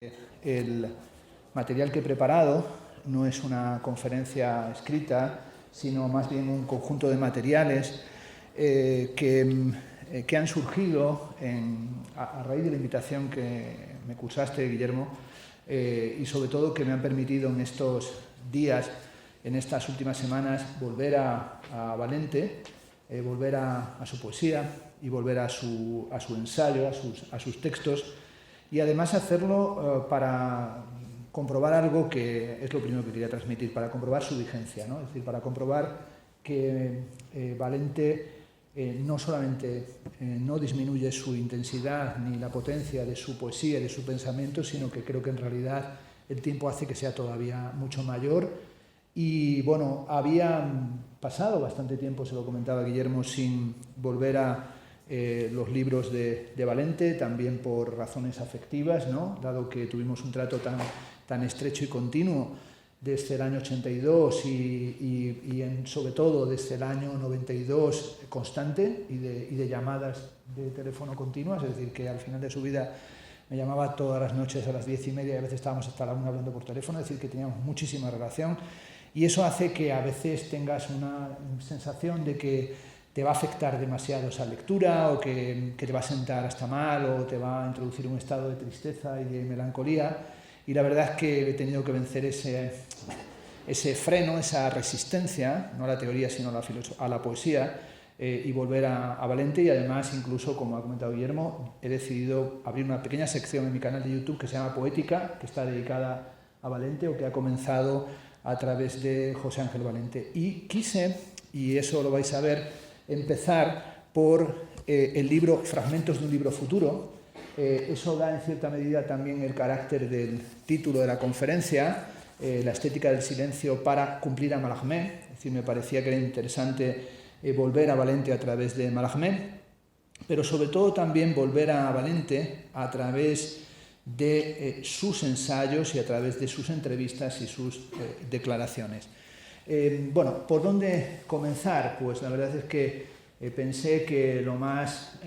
El material que he preparado no es una conferencia escrita, sino más bien un conjunto de materiales que han surgido a raíz de la invitación que me cursaste, Guillermo, y sobre todo que me han permitido en estos días, en estas últimas semanas, volver a Valente, volver a su poesía y volver a su ensayo, a sus textos, y además hacerlo para comprobar algo que es lo primero que quería transmitir, para comprobar su vigencia, ¿no? Es decir, para comprobar que Valente no solamente no disminuye su intensidad ni la potencia de su poesía y de su pensamiento, sino que creo que en realidad el tiempo hace que sea todavía mucho mayor. Y bueno, había pasado bastante tiempo, se lo comentaba Guillermo, sin volver a los libros de Valente, también por razones afectivas, ¿no? Dado que tuvimos un trato tan estrecho y continuo desde el año 82 y sobre todo desde el año 92 constante y de llamadas de teléfono continuas, es decir, que al final de su vida me llamaba todas las noches a las 10:30 y a veces estábamos hasta la 1 hablando por teléfono, es decir, que teníamos muchísima relación, y eso hace que a veces tengas una sensación de que te va a afectar demasiado esa lectura, o que te va a sentar hasta mal, o te va a introducir un estado de tristeza y de melancolía. Y la verdad es que he tenido que vencer ese freno, esa resistencia, no a la teoría sino a la poesía, y volver a Valente. Y además, incluso, como ha comentado Guillermo, he decidido abrir una pequeña sección en mi canal de YouTube que se llama Poética, que está dedicada a Valente, o que ha comenzado a través de José Ángel Valente. Y quise, y eso lo vais a ver, empezar por el libro Fragmentos de un libro futuro. Eso da en cierta medida también el carácter del título de la conferencia, la estética del silencio para cumplir a Mallarmé. Es decir, me parecía que era interesante volver a Valente a través de Mallarmé, pero sobre todo también volver a Valente a través de sus ensayos y a través de sus entrevistas y sus declaraciones. Bueno, ¿por dónde comenzar? Pues la verdad es que pensé que lo más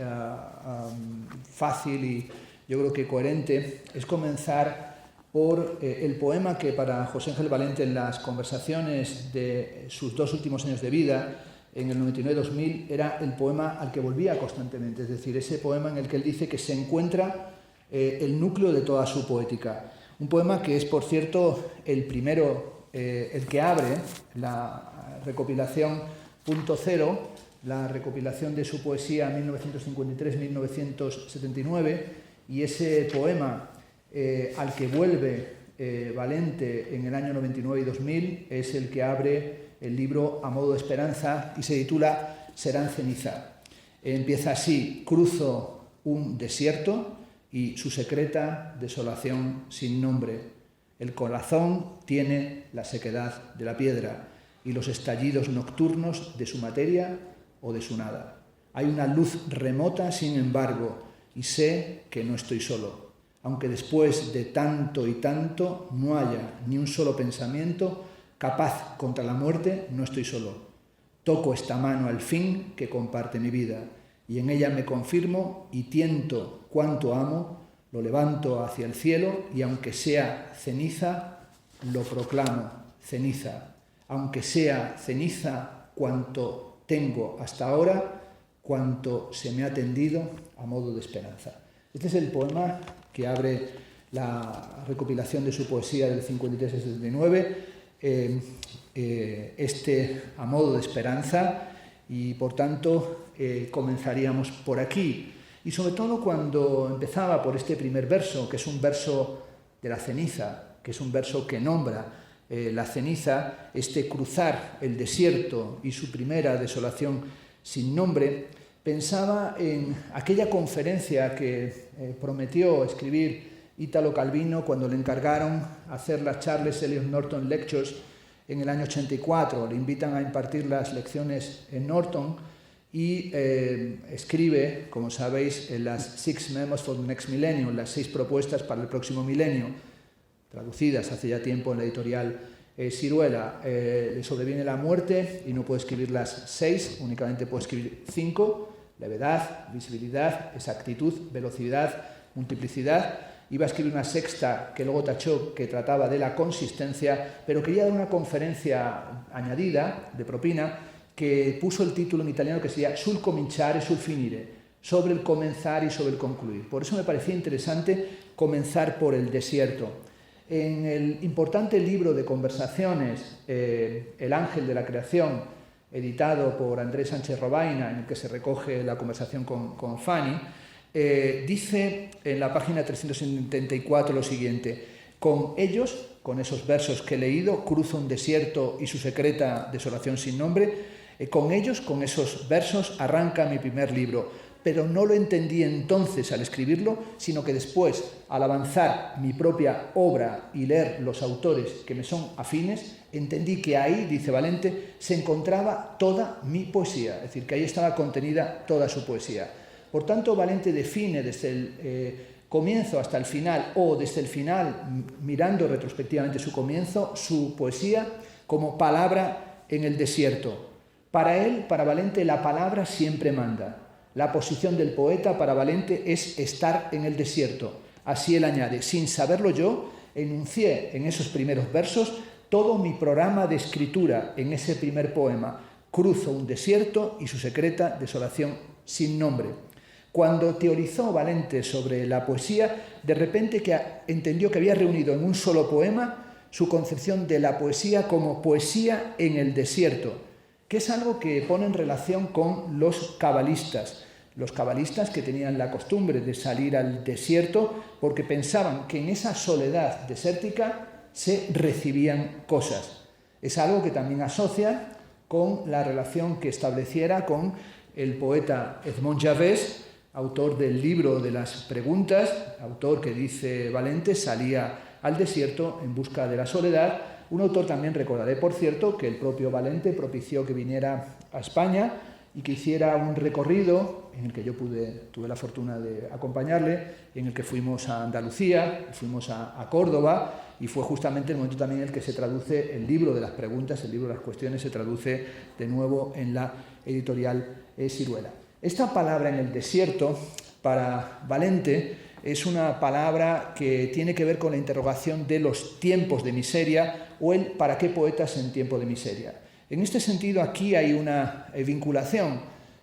fácil y yo creo que coherente es comenzar por el poema que para José Ángel Valente, en las conversaciones de sus 2 últimos años de vida, en el 99-2000, era el poema al que volvía constantemente, es decir, ese poema en el que él dice que se encuentra el núcleo de toda su poética. Un poema que es, por cierto, el primero, el que abre la recopilación Punto Cero, la recopilación de su poesía 1953-1979, y ese poema al que vuelve Valente en el año 99 y 2000 es el que abre el libro A modo de esperanza y se titula Serán ceniza. Empieza así: cruzo un desierto y su secreta desolación sin nombre. El corazón tiene la sequedad de la piedra y los estallidos nocturnos de su materia o de su nada. Hay una luz remota, sin embargo, y sé que no estoy solo. Aunque después de tanto y tanto no haya ni un solo pensamiento capaz contra la muerte, no estoy solo. Toco esta mano al fin que comparte mi vida, y en ella me confirmo y tiento cuánto amo. Lo levanto hacia el cielo y aunque sea ceniza, lo proclamo ceniza. Aunque sea ceniza cuanto tengo hasta ahora, cuanto se me ha tendido a modo de esperanza. Este es el poema que abre la recopilación de su poesía del 53 al 79, a modo de esperanza, y por tanto comenzaríamos por aquí. Y sobre todo cuando empezaba por este primer verso, que es un verso de la ceniza, que es un verso que nombra la ceniza, este cruzar el desierto y su primera desolación sin nombre, pensaba en aquella conferencia que prometió escribir Italo Calvino cuando le encargaron hacer las Charles Eliot Norton Lectures en el año 84. Le invitan a impartir las lecciones en Norton, y escribe, como sabéis, en las 6 Memos for the Next Millennium, las 6 propuestas para el próximo milenio, traducidas hace ya tiempo en la editorial Siruela. Le sobreviene la muerte y no puede escribir las 6, únicamente puede escribir 5: levedad, visibilidad, exactitud, velocidad, multiplicidad, iba a escribir una sexta que luego tachó, que trataba de la consistencia, pero quería dar una conferencia añadida, de propina, que puso el título en italiano que sería Sul cominciare e sul finire, sobre el comenzar y sobre el concluir. Por eso me parecía interesante comenzar por el desierto. En el importante libro de conversaciones, El ángel de la creación, editado por Andrés Sánchez Robaina, en el que se recoge la conversación con Fanny, dice en la página 374 lo siguiente: con ellos, con esos versos que he leído, cruzo un desierto y su secreta desolación sin nombre, con ellos, con esos versos, arranca mi primer libro. Pero no lo entendí entonces al escribirlo, sino que después, al avanzar mi propia obra y leer los autores que me son afines, entendí que ahí, dice Valente, se encontraba toda mi poesía, es decir, que ahí estaba contenida toda su poesía. Por tanto, Valente define desde el comienzo hasta el final, o desde el final, mirando retrospectivamente su comienzo, su poesía como palabra en el desierto. Para él, para Valente, la palabra siempre manda. La posición del poeta para Valente es estar en el desierto. Así él añade: sin saberlo yo, enuncié en esos primeros versos todo mi programa de escritura en ese primer poema. Cruzo un desierto y su secreta desolación sin nombre. Cuando teorizó Valente sobre la poesía, de repente entendió que había reunido en un solo poema su concepción de la poesía como poesía en el desierto, que es algo que pone en relación con los cabalistas que tenían la costumbre de salir al desierto porque pensaban que en esa soledad desértica se recibían cosas. Es algo que también asocia con la relación que estableciera con el poeta Edmond Javés, autor del libro de las preguntas, autor que, dice Valente, salía al desierto en busca de la soledad. Un autor también, recordaré por cierto, que el propio Valente propició que viniera a España y que hiciera un recorrido en el que yo tuve la fortuna de acompañarle, en el que fuimos a Andalucía, fuimos a Córdoba, y fue justamente el momento también en el que se traduce el libro de las preguntas, el libro de las cuestiones, se traduce de nuevo en la editorial Siruela. Esta palabra en el desierto, para Valente, es una palabra que tiene que ver con la interrogación de los tiempos de miseria o el para qué poetas en tiempo de miseria. En este sentido, aquí hay una vinculación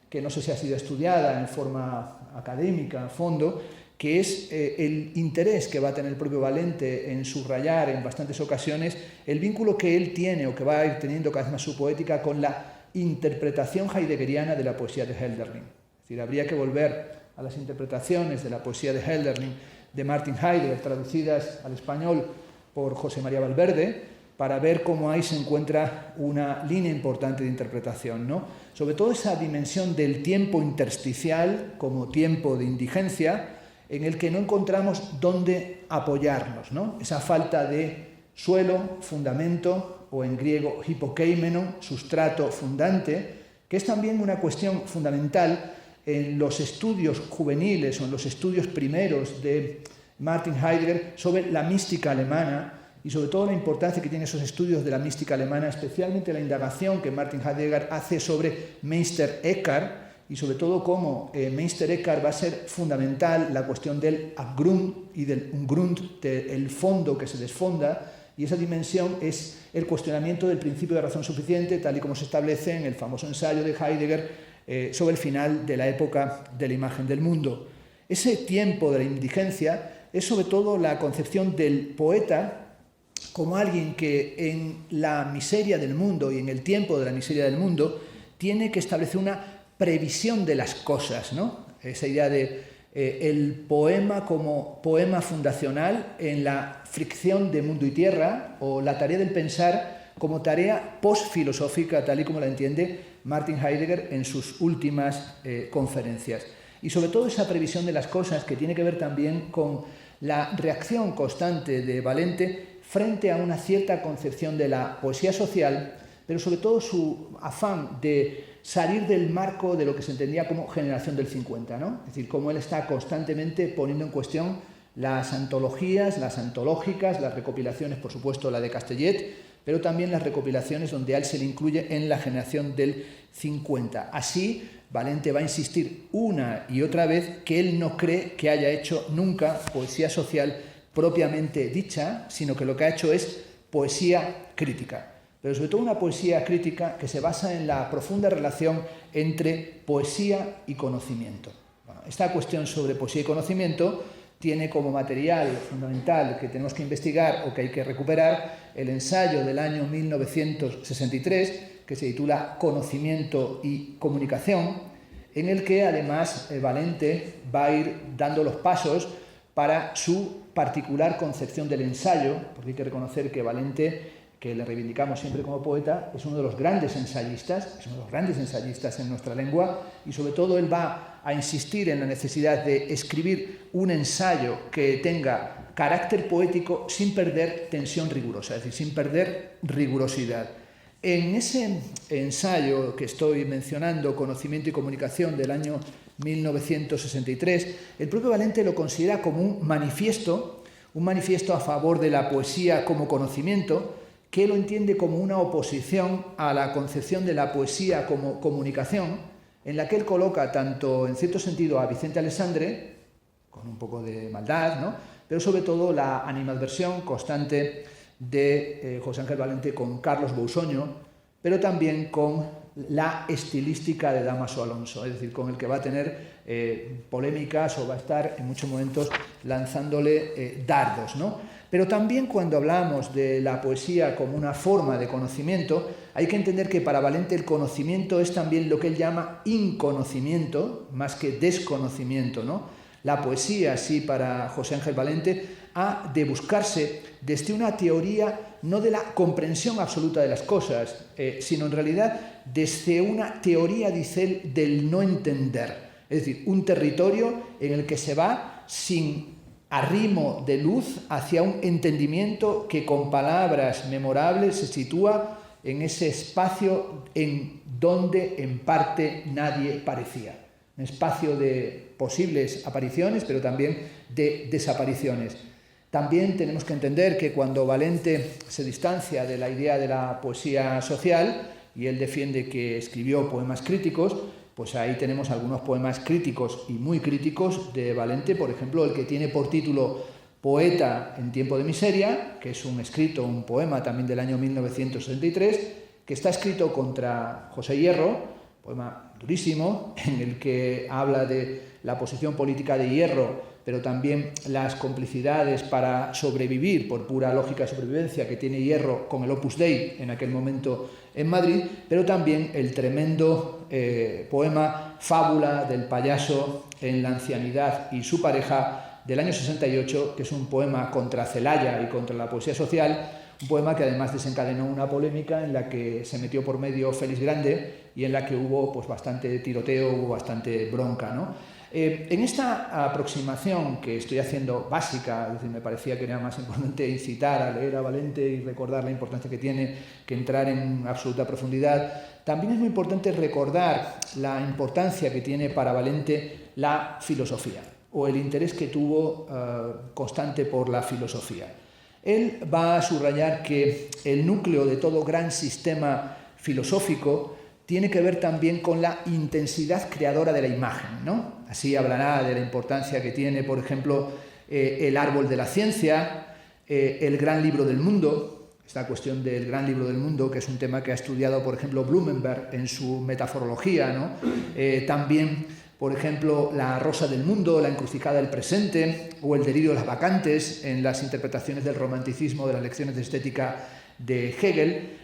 que no sé si ha sido estudiada en forma académica, a fondo, que es el interés que va a tener el propio Valente en subrayar en bastantes ocasiones el vínculo que él tiene o que va a ir teniendo cada vez más su poética con la interpretación heideggeriana de la poesía de Hölderlin. Es decir, habría que volver a las interpretaciones de la poesía de Hölderlin, de Martin Heidegger, traducidas al español por José María Valverde, para ver cómo ahí se encuentra una línea importante de interpretación, ¿no? Sobre todo esa dimensión del tiempo intersticial como tiempo de indigencia, en el que no encontramos dónde apoyarnos, ¿no? Esa falta de suelo, fundamento, o en griego hipokeimenon, sustrato fundante, que es también una cuestión fundamental en los estudios juveniles o en los estudios primeros de Martin Heidegger sobre la mística alemana y sobre todo la importancia que tienen esos estudios de la mística alemana, especialmente la indagación que Martin Heidegger hace sobre Meister Eckhart y sobre todo cómo Meister Eckhart va a ser fundamental la cuestión del Abgrund y del Ungrund, del fondo que se desfonda, y esa dimensión es el cuestionamiento del principio de razón suficiente, tal y como se establece en el famoso ensayo de Heidegger sobre el final de la época de la imagen del mundo. Ese tiempo de la indigencia es sobre todo la concepción del poeta como alguien que en la miseria del mundo y en el tiempo de la miseria del mundo tiene que establecer una previsión de las cosas, ¿no? Esa idea de el poema como poema fundacional en la fricción de mundo y tierra, o la tarea del pensar como tarea post-filosófica, tal y como la entiende Martin Heidegger en sus últimas conferencias. Y sobre todo esa previsión de las cosas que tiene que ver también con la reacción constante de Valente frente a una cierta concepción de la poesía social, pero sobre todo su afán de salir del marco de lo que se entendía como generación del 50, ¿no? Es decir, cómo él está constantemente poniendo en cuestión las antologías, las antológicas, las recopilaciones, por supuesto la de Castellet, pero también las recopilaciones donde a él se le incluye en la generación del 50. Así, Valente va a insistir una y otra vez que él no cree que haya hecho nunca poesía social propiamente dicha, sino que lo que ha hecho es poesía crítica. Pero sobre todo una poesía crítica que se basa en la profunda relación entre poesía y conocimiento. Bueno, esta cuestión sobre poesía y conocimiento tiene como material fundamental que tenemos que investigar o que hay que recuperar el ensayo del año 1963 que se titula Conocimiento y Comunicación, en el que además Valente va a ir dando los pasos para su particular concepción del ensayo, porque hay que reconocer que Valente, que le reivindicamos siempre como poeta, es uno de los grandes ensayistas, en nuestra lengua, y sobre todo él va a insistir en la necesidad de escribir un ensayo que tenga carácter poético sin perder tensión rigurosa, es decir, sin perder rigurosidad. En ese ensayo que estoy mencionando, Conocimiento y Comunicación, del año 1963, el propio Valente lo considera como un manifiesto a favor de la poesía como conocimiento, que lo entiende como una oposición a la concepción de la poesía como comunicación, en la que él coloca tanto, en cierto sentido, a Vicente Alessandre, con un poco de maldad, ¿no?, pero sobre todo la animadversión constante de José Ángel Valente con Carlos Bousoño, pero también con la estilística de Dámaso Alonso, es decir, con el que va a tener polémicas o va a estar en muchos momentos lanzándole dardos, ¿no? Pero también cuando hablamos de la poesía como una forma de conocimiento, hay que entender que para Valente el conocimiento es también lo que él llama inconocimiento, más que desconocimiento, ¿no? La poesía, sí, para José Ángel Valente, ha de buscarse desde una teoría no de la comprensión absoluta de las cosas, sino en realidad desde una teoría, dice él, del no entender. Es decir, un territorio en el que se va sin arrimo de luz hacia un entendimiento que con palabras memorables se sitúa en ese espacio en donde en parte nadie parecía. Un espacio de posibles apariciones, pero también de desapariciones. También tenemos que entender que cuando Valente se distancia de la idea de la poesía social, y él defiende que escribió poemas críticos, pues ahí tenemos algunos poemas críticos y muy críticos de Valente, por ejemplo, el que tiene por título Poeta en tiempo de miseria, que es un poema también del año 1963, que está escrito contra José Hierro, poema durísimo, en el que habla de la posición política de Hierro, pero también las complicidades para sobrevivir, por pura lógica de supervivencia, que tiene Hierro con el Opus Dei en aquel momento en Madrid, pero también el tremendo poema Fábula del payaso en la ancianidad y su pareja del año 68, que es un poema contra Celaya y contra la poesía social, un poema que además desencadenó una polémica en la que se metió por medio Félix Grande y en la que hubo pues bastante tiroteo, hubo bastante bronca, ¿no? En esta aproximación que estoy haciendo básica, es decir, me parecía que era más importante incitar a leer a Valente y recordar la importancia que tiene que entrar en absoluta profundidad, también es muy importante recordar la importancia que tiene para Valente la filosofía o el interés que tuvo constante por la filosofía. Él va a subrayar que el núcleo de todo gran sistema filosófico tiene que ver también con la intensidad creadora de la imagen, ¿no? Así hablará de la importancia que tiene, por ejemplo, el árbol de la ciencia, el gran libro del mundo, esta cuestión del gran libro del mundo, que es un tema que ha estudiado, por ejemplo, Blumenberg en su metaforología, ¿no? También, por ejemplo, la rosa del mundo, la encrucijada del presente, o el delirio de las vacantes en las interpretaciones del romanticismo de las lecciones de estética de Hegel,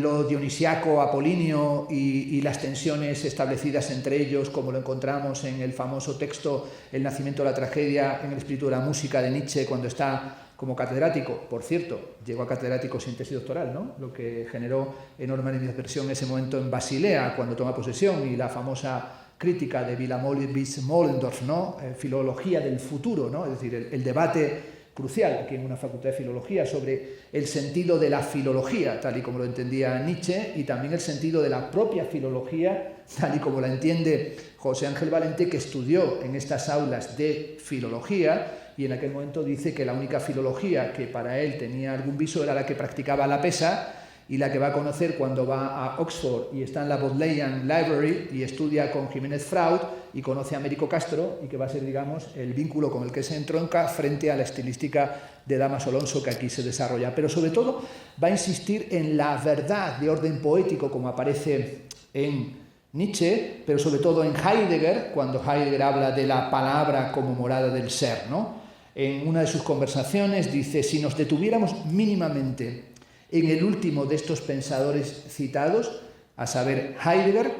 lo dionisiaco apolíneo y las tensiones establecidas entre ellos, como lo encontramos en el famoso texto El nacimiento de la tragedia en el espíritu de la música de Nietzsche cuando está como catedrático. Por cierto, llegó a catedrático sin tesis doctoral, ¿no? Lo que generó enorme animadversión en ese momento en Basilea cuando toma posesión, y la famosa crítica de Wilamowitz-Moellendorff, ¿no? Filología del futuro, ¿no? Es decir, el debate crucial aquí en una facultad de filología sobre el sentido de la filología, tal y como lo entendía Nietzsche, y también el sentido de la propia filología, tal y como la entiende José Ángel Valente, que estudió en estas aulas de filología, y en aquel momento dice que la única filología que para él tenía algún viso era la que practicaba Lapesa, y la que va a conocer cuando va a Oxford y está en la Bodleian Library y estudia con Jiménez Fraud y conoce a Américo Castro, y que va a ser, digamos, el vínculo con el que se entronca frente a la estilística de Dámaso Alonso que aquí se desarrolla. Pero sobre todo va a insistir en la verdad de orden poético, como aparece en Nietzsche, pero sobre todo en Heidegger, cuando Heidegger habla de la palabra como morada del ser, ¿no? En una de sus conversaciones dice: si nos detuviéramos mínimamente en el último de estos pensadores citados, a saber Heidegger,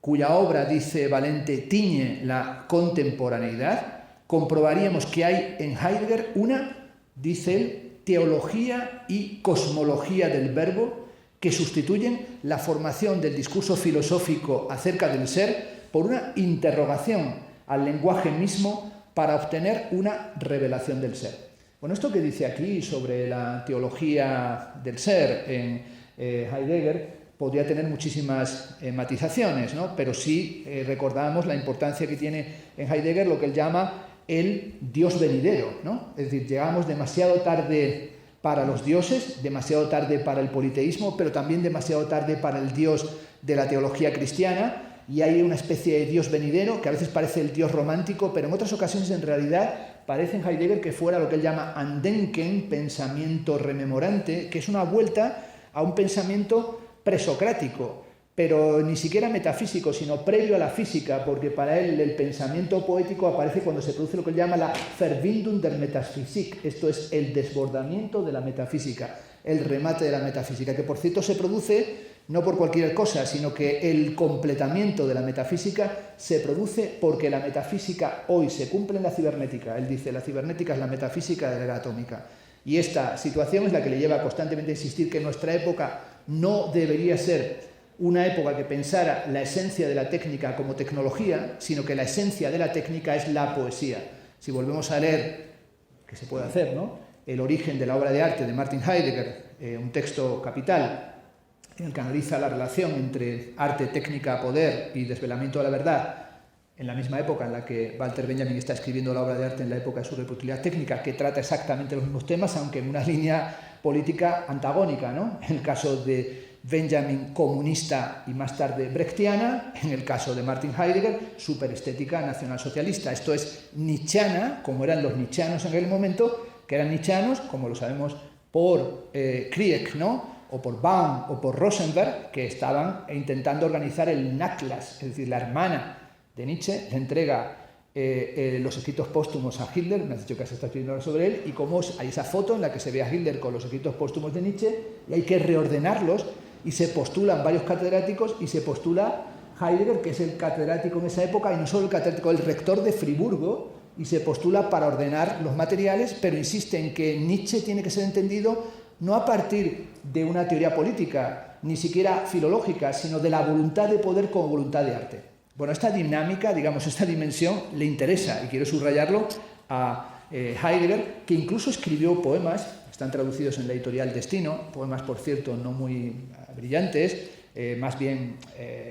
cuya obra, dice Valente, tiñe la contemporaneidad, comprobaríamos que hay en Heidegger una, dice él, teología y cosmología del verbo que sustituyen la formación del discurso filosófico acerca del ser por una interrogación al lenguaje mismo para obtener una revelación del ser. Bueno, esto que dice aquí sobre la teología del ser en Heidegger podría tener muchísimas matizaciones, ¿no? Pero sí recordamos la importancia que tiene en Heidegger lo que él llama el Dios venidero, ¿no? Es decir, llegamos demasiado tarde para los dioses, demasiado tarde para el politeísmo, pero también demasiado tarde para el Dios de la teología cristiana, y hay una especie de Dios venidero que a veces parece el Dios romántico, pero en otras ocasiones en realidad parece en Heidegger que fuera lo que él llama Andenken, pensamiento rememorante, que es una vuelta a un pensamiento presocrático, pero ni siquiera metafísico, sino previo a la física, porque para él el pensamiento poético aparece cuando se produce lo que él llama la Verbindung der Metaphysik, esto es el desbordamiento de la metafísica, el remate de la metafísica, que por cierto se produce no por cualquier cosa, sino que el completamiento de la metafísica se produce porque la metafísica hoy se cumple en la cibernética. Él dice: la cibernética es la metafísica de la era atómica. Y esta situación es la que le lleva constantemente a insistir que nuestra época no debería ser una época que pensara la esencia de la técnica como tecnología, sino que la esencia de la técnica es la poesía. Si volvemos a leer, que se puede hacer, ¿no?, El origen de la obra de arte de Martin Heidegger, un texto capital en el que analiza la relación entre arte, técnica, poder y desvelamiento de la verdad, en la misma época en la que Walter Benjamin está escribiendo la obra de arte en la época de su reputibilidad técnica, que trata exactamente los mismos temas, aunque en una línea política antagónica, ¿no? En el caso de Benjamin, comunista y más tarde brechtiana; en el caso de Martin Heidegger, superestética nacionalsocialista. Esto es nietzscheana, como eran los nietzscheanos en aquel momento, que eran nietzscheanos, como lo sabemos, por Krieg, ¿no?, o por Baum o por Rosenberg, que estaban intentando organizar el Nachlass, es decir, la hermana de Nietzsche le entrega los escritos póstumos a Hitler. Me has dicho que se está escribiendo ahora sobre él, y como hay esa foto en la que se ve a Hitler con los escritos póstumos de Nietzsche, y hay que reordenarlos, y se postulan varios catedráticos, y se postula Heidegger, que es el catedrático en esa época, y no solo el catedrático, el rector de Friburgo, y se postula para ordenar los materiales, pero insiste en que Nietzsche tiene que ser entendido no a partir de una teoría política, ni siquiera filológica, sino de la voluntad de poder como voluntad de arte. Bueno, esta dinámica, digamos, esta dimensión le interesa, y quiero subrayarlo, a Heidegger, que incluso escribió poemas, están traducidos en la editorial Destino, poemas, por cierto, no muy brillantes, más bien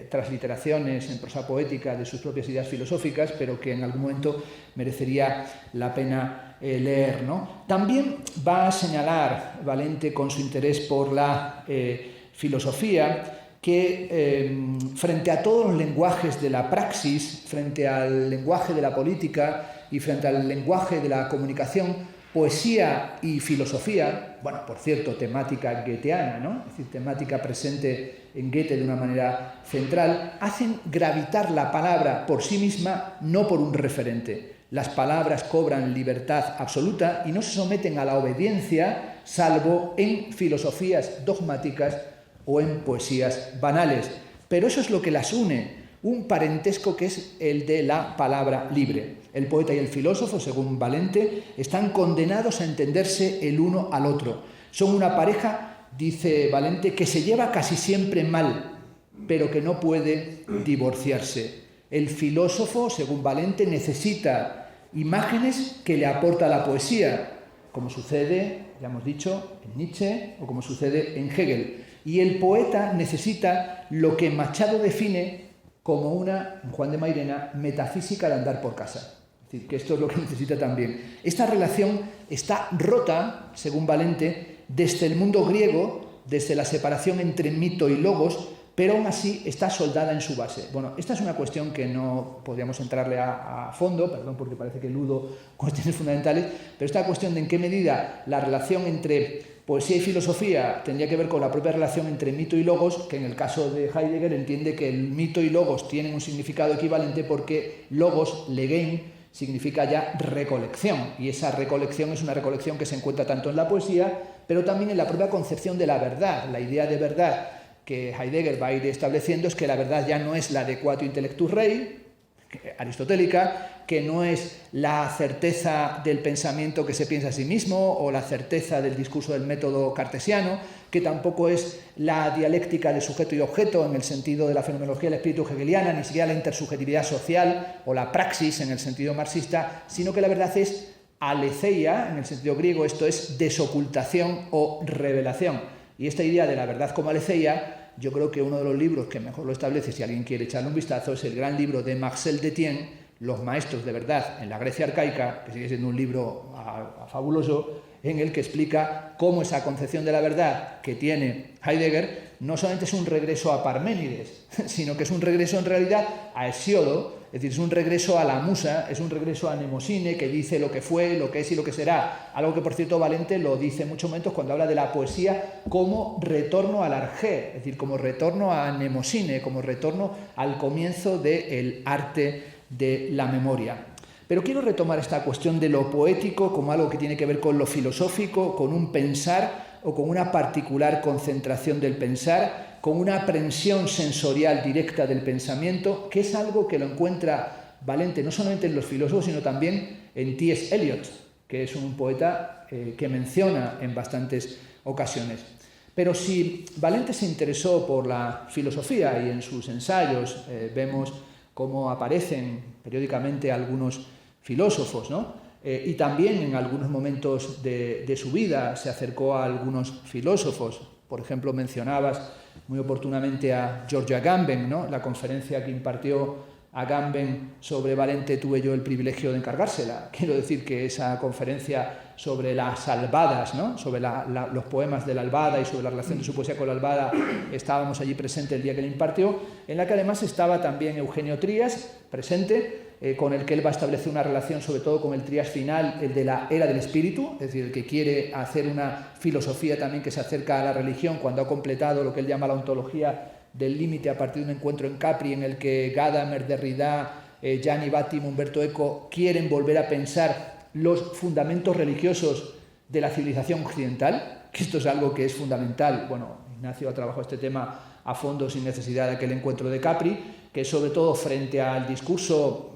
transliteraciones en prosa poética de sus propias ideas filosóficas, pero que en algún momento merecería la pena leer, ¿no? También va a señalar Valente, con su interés por la filosofía, que frente a todos los lenguajes de la praxis, frente al lenguaje de la política y frente al lenguaje de la comunicación, poesía y filosofía, bueno, por cierto, temática goetheana, ¿no?, es decir, temática presente en Goethe de una manera central, hacen gravitar la palabra por sí misma, no por un referente. Las palabras cobran libertad absoluta y no se someten a la obediencia, salvo en filosofías dogmáticas o en poesías banales. Pero eso es lo que las une, un parentesco que es el de la palabra libre. El poeta y el filósofo, según Valente, están condenados a entenderse el uno al otro. Son una pareja, dice Valente, que se lleva casi siempre mal, pero que no puede divorciarse. El filósofo, según Valente, necesita imágenes que le aporta la poesía, como sucede, ya hemos dicho, en Nietzsche o como sucede en Hegel. Y el poeta necesita lo que Machado define como una, en Juan de Mairena, metafísica de andar por casa. Es decir, que esto es lo que necesita también. Esta relación está rota, según Valente, desde el mundo griego, desde la separación entre mito y logos, pero aún así está soldada en su base. Bueno, esta es una cuestión que no podríamos entrarle a fondo, perdón porque parece que eludo cuestiones fundamentales, pero esta cuestión de en qué medida la relación entre poesía y filosofía tendría que ver con la propia relación entre mito y logos, que en el caso de Heidegger entiende que el mito y logos tienen un significado equivalente porque logos, legein, significa ya recolección, y esa recolección es una recolección que se encuentra tanto en la poesía, pero también en la propia concepción de la verdad. La idea de verdad que Heidegger va a ir estableciendo es que la verdad ya no es la de quatio intellectus rei, aristotélica, que no es la certeza del pensamiento que se piensa a sí mismo o la certeza del discurso del método cartesiano, que tampoco es la dialéctica de sujeto y objeto en el sentido de la fenomenología del espíritu hegeliana, ni siquiera la intersubjetividad social o la praxis en el sentido marxista, sino que la verdad es aletheia en el sentido griego, esto es desocultación o revelación. Y esta idea de la verdad como aletheia, yo creo que uno de los libros que mejor lo establece, si alguien quiere echarle un vistazo, es el gran libro de Marcel Détienne, Los maestros de verdad en la Grecia arcaica, que sigue siendo un libro fabuloso, en el que explica cómo esa concepción de la verdad que tiene Heidegger no solamente es un regreso a Parménides, sino que es un regreso en realidad a Hesíodo, es decir, es un regreso a la musa, es un regreso a Mnemosine, que dice lo que fue, lo que es y lo que será. Algo que, por cierto, Valente lo dice en muchos momentos cuando habla de la poesía como retorno al arjé, es decir, como retorno a Mnemosine, como retorno al comienzo del arte de la memoria. Pero quiero retomar esta cuestión de lo poético como algo que tiene que ver con lo filosófico, con un pensar o con una particular concentración del pensar, con una aprensión sensorial directa del pensamiento, que es algo que lo encuentra Valente no solamente en los filósofos, sino también en T.S. Eliot, que es un poeta que menciona en bastantes ocasiones. Pero si Valente se interesó por la filosofía y en sus ensayos vemos cómo aparecen periódicamente algunos filósofos, ¿no? Y también en algunos momentos de su vida se acercó a algunos filósofos. Por ejemplo, mencionabas muy oportunamente a George Agamben, ¿no? La conferencia que impartió Agamben sobre Valente tuve yo el privilegio de encargársela. Quiero decir que esa conferencia sobre las albadas, ¿no? Sobre los poemas de la albada y sobre la relación de su poesía con la albada, estábamos allí presentes el día que le impartió, en la que además estaba también Eugenio Trías presente, con el que él va a establecer una relación sobre todo con el Trías final, el de la era del espíritu, es decir, el que quiere hacer una filosofía también que se acerca a la religión cuando ha completado lo que él llama la ontología del límite a partir de un encuentro en Capri en el que Gadamer, Derrida, Gianni Vattimo, Umberto Eco quieren volver a pensar los fundamentos religiosos de la civilización occidental, que esto es algo que es fundamental. Bueno, Ignacio ha trabajado este tema a fondo sin necesidad de aquel encuentro de Capri, que sobre todo frente al discurso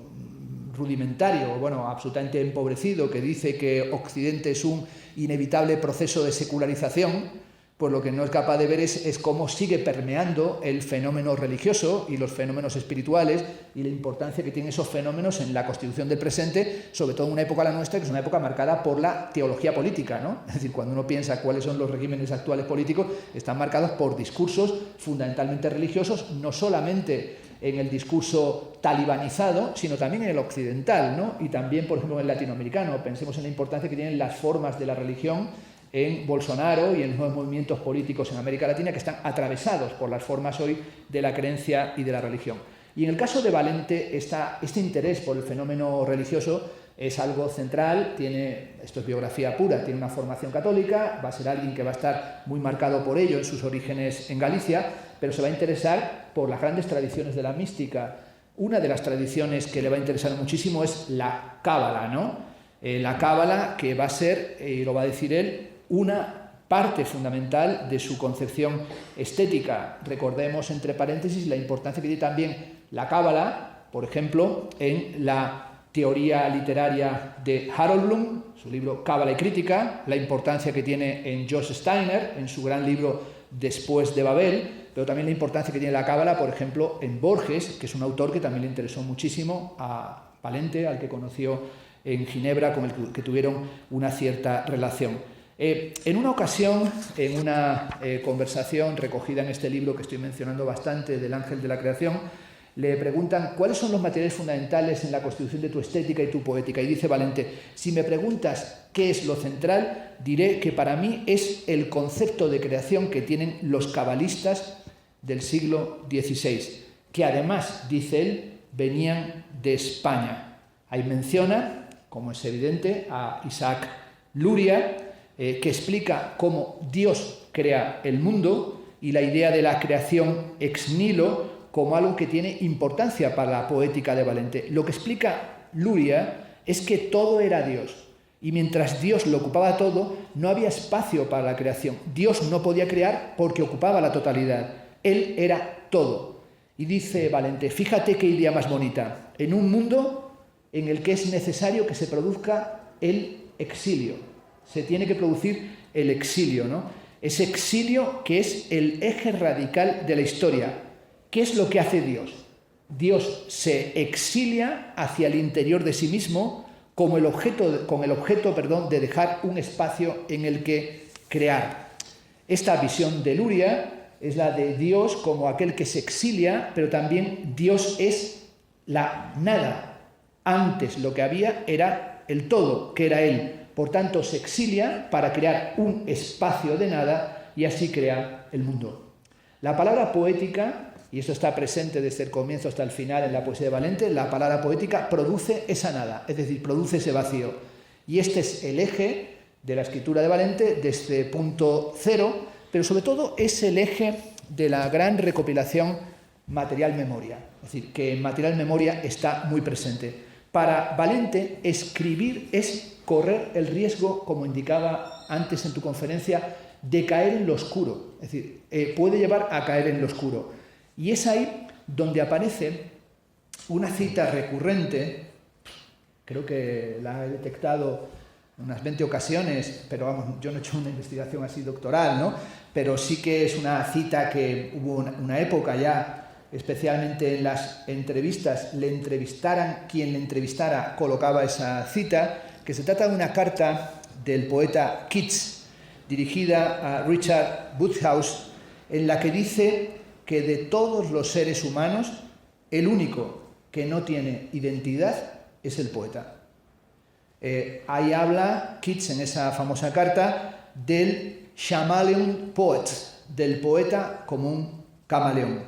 rudimentario, bueno, absolutamente empobrecido, que dice que Occidente es un inevitable proceso de secularización, pues lo que no es capaz de ver es cómo sigue permeando el fenómeno religioso y los fenómenos espirituales y la importancia que tienen esos fenómenos en la constitución del presente, sobre todo en una época la nuestra, que es una época marcada por la teología política, ¿no? Es decir, cuando uno piensa cuáles son los regímenes actuales políticos, están marcados por discursos fundamentalmente religiosos, no solamente en el discurso talibanizado, sino también en el occidental, ¿no? Y también, por ejemplo, en el latinoamericano. Pensemos en la importancia que tienen las formas de la religión en Bolsonaro y en los nuevos movimientos políticos en América Latina que están atravesados por las formas hoy de la creencia y de la religión. Y en el caso de Valente, este interés por el fenómeno religioso es algo central, esto es biografía pura, tiene una formación católica, va a ser alguien que va a estar muy marcado por ello en sus orígenes en Galicia, pero se va a interesar por las grandes tradiciones de la mística. Una de las tradiciones que le va a interesar muchísimo es la cábala, ¿no? La cábala que va a ser, y lo va a decir él, una parte fundamental de su concepción estética. Recordemos, entre paréntesis, la importancia que tiene también la cábala, por ejemplo, en la teoría literaria de Harold Bloom, su libro Cábala y Crítica, la importancia que tiene en Josh Steiner, en su gran libro Después de Babel, pero también la importancia que tiene la cábala, por ejemplo, en Borges, que es un autor que también le interesó muchísimo a Valente, al que conoció en Ginebra, con el que tuvieron una cierta relación. En una ocasión, en una conversación recogida en este libro que estoy mencionando bastante, del Ángel de la Creación, le preguntan cuáles son los materiales fundamentales en la constitución de tu estética y tu poética. Y dice Valente, si me preguntas qué es lo central, diré que para mí es el concepto de creación que tienen los cabalistas del siglo XVI, que además, dice él, venían de España. Ahí menciona, como es evidente, a Isaac Luria, que explica cómo Dios crea el mundo y la idea de la creación ex nihilo como algo que tiene importancia para la poética de Valente. Lo que explica Luria es que todo era Dios, y mientras Dios lo ocupaba todo, no había espacio para la creación. Dios no podía crear porque ocupaba la totalidad. Él era todo. Y dice Valente, fíjate qué idea más bonita, en un mundo en el que es necesario que se produzca el exilio. Se tiene que producir el exilio, ¿no? Ese exilio que es el eje radical de la historia. ¿Qué es lo que hace Dios? Dios se exilia hacia el interior de sí mismo con el objeto de dejar un espacio en el que crear. Esta visión de Luria es la de Dios como aquel que se exilia, pero también Dios es la nada. Antes lo que había era el todo, que era Él. Por tanto, se exilia para crear un espacio de nada y así crea el mundo. La palabra poética, y esto está presente desde el comienzo hasta el final en la poesía de Valente, la palabra poética produce esa nada, es decir, produce ese vacío. Y este es el eje de la escritura de Valente desde punto cero, pero sobre todo es el eje de la gran recopilación material-memoria. Es decir, que en material-memoria está muy presente. Para Valente, escribir es correr el riesgo, como indicaba antes en tu conferencia, de caer en lo oscuro. Es decir, puede llevar a caer en lo oscuro. Y es ahí donde aparece una cita recurrente, creo que la he detectado unas 20 ocasiones, pero vamos, yo no he hecho una investigación así doctoral, ¿no? Pero sí que es una cita que hubo una época ya, especialmente en las entrevistas, quien le entrevistara colocaba esa cita, que se trata de una carta del poeta Keats, dirigida a Richard Woodhouse, en la que dice que de todos los seres humanos, el único que no tiene identidad es el poeta. Ahí habla Keats en esa famosa carta del chameleon poet, del poeta como un camaleón.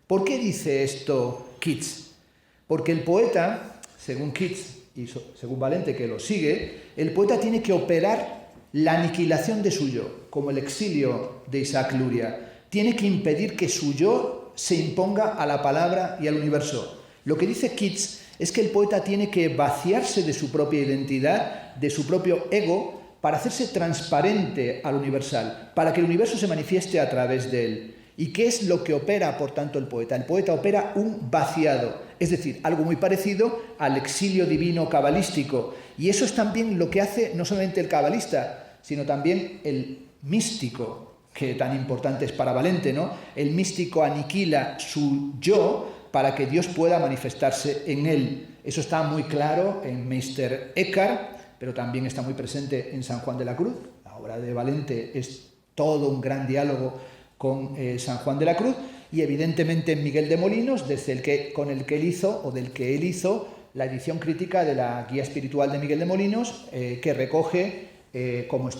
¿Por qué dice esto Keats? Porque el poeta, según Keats y según Valente que lo sigue, el poeta tiene que operar la aniquilación de su yo, como el exilio de Isaac Luria. Tiene que impedir que su yo se imponga a la palabra y al universo. Lo que dice Keats es que el poeta tiene que vaciarse de su propia identidad, de su propio ego, para hacerse transparente al universal, para que el universo se manifieste a través de él. ¿Y qué es lo que opera, por tanto, el poeta? El poeta opera un vaciado, es decir, algo muy parecido al exilio divino cabalístico. Y eso es también lo que hace no solamente el cabalista, sino también el místico, que tan importante es para Valente, ¿no? El místico aniquila su yo para que Dios pueda manifestarse en él. Eso está muy claro en Meister Eckhart, pero también está muy presente en San Juan de la Cruz. La obra de Valente es todo un gran diálogo con San Juan de la Cruz, y evidentemente en Miguel de Molinos, del que él hizo la edición crítica de la Guía Espiritual de Miguel de Molinos, que recoge como el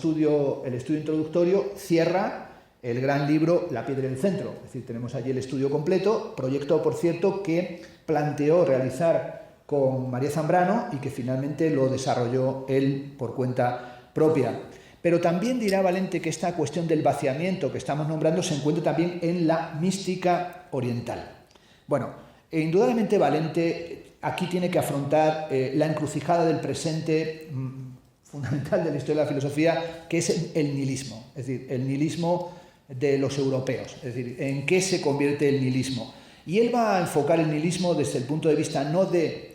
estudio introductorio, cierra el gran libro La piedra del centro. Es decir, tenemos allí el estudio completo, proyecto, por cierto, que planteó realizar con María Zambrano y que finalmente lo desarrolló él por cuenta propia. Pero también dirá Valente que esta cuestión del vaciamiento que estamos nombrando se encuentra también en la mística oriental. Bueno, indudablemente Valente aquí tiene que afrontar la encrucijada del presente fundamental de la historia de la filosofía, que es el nihilismo, es decir, el nihilismo de los europeos, es decir, en qué se convierte el nihilismo. Y él va a enfocar el nihilismo desde el punto de vista no de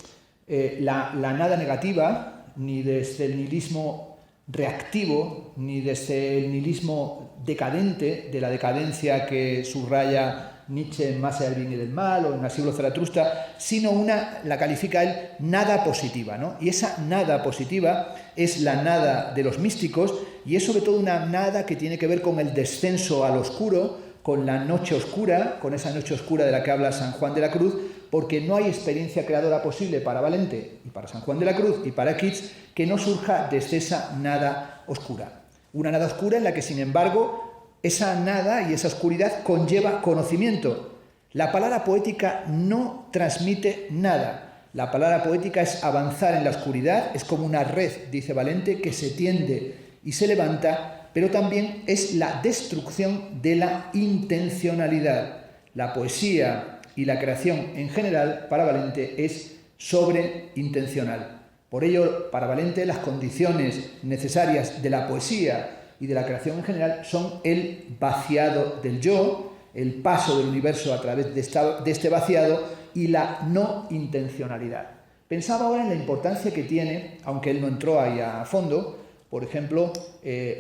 la nada negativa, ni desde el nihilismo reactivo, ni desde el nihilismo decadente, de la decadencia que subraya Nietzsche en Más allá del bien y del mal, o en Asilo Zaratustra, sino la califica él, nada positiva, ¿no? Y esa nada positiva es la nada de los místicos, y es sobre todo una nada que tiene que ver con el descenso al oscuro, con la noche oscura, con esa noche oscura de la que habla San Juan de la Cruz, porque no hay experiencia creadora posible para Valente y para San Juan de la Cruz y para Keats que no surja desde esa nada oscura. Una nada oscura en la que, sin embargo, esa nada y esa oscuridad conlleva conocimiento. La palabra poética no transmite nada. La palabra poética es avanzar en la oscuridad, es como una red, dice Valente, que se tiende y se levanta, pero también es la destrucción de la intencionalidad. La poesía y la creación en general, para Valente, es sobreintencional. Por ello, para Valente, las condiciones necesarias de la poesía y de la creación en general son el vaciado del yo, el paso del universo a través de este vaciado y la no intencionalidad. Pensaba ahora en la importancia que tiene, aunque él no entró ahí a fondo, por ejemplo,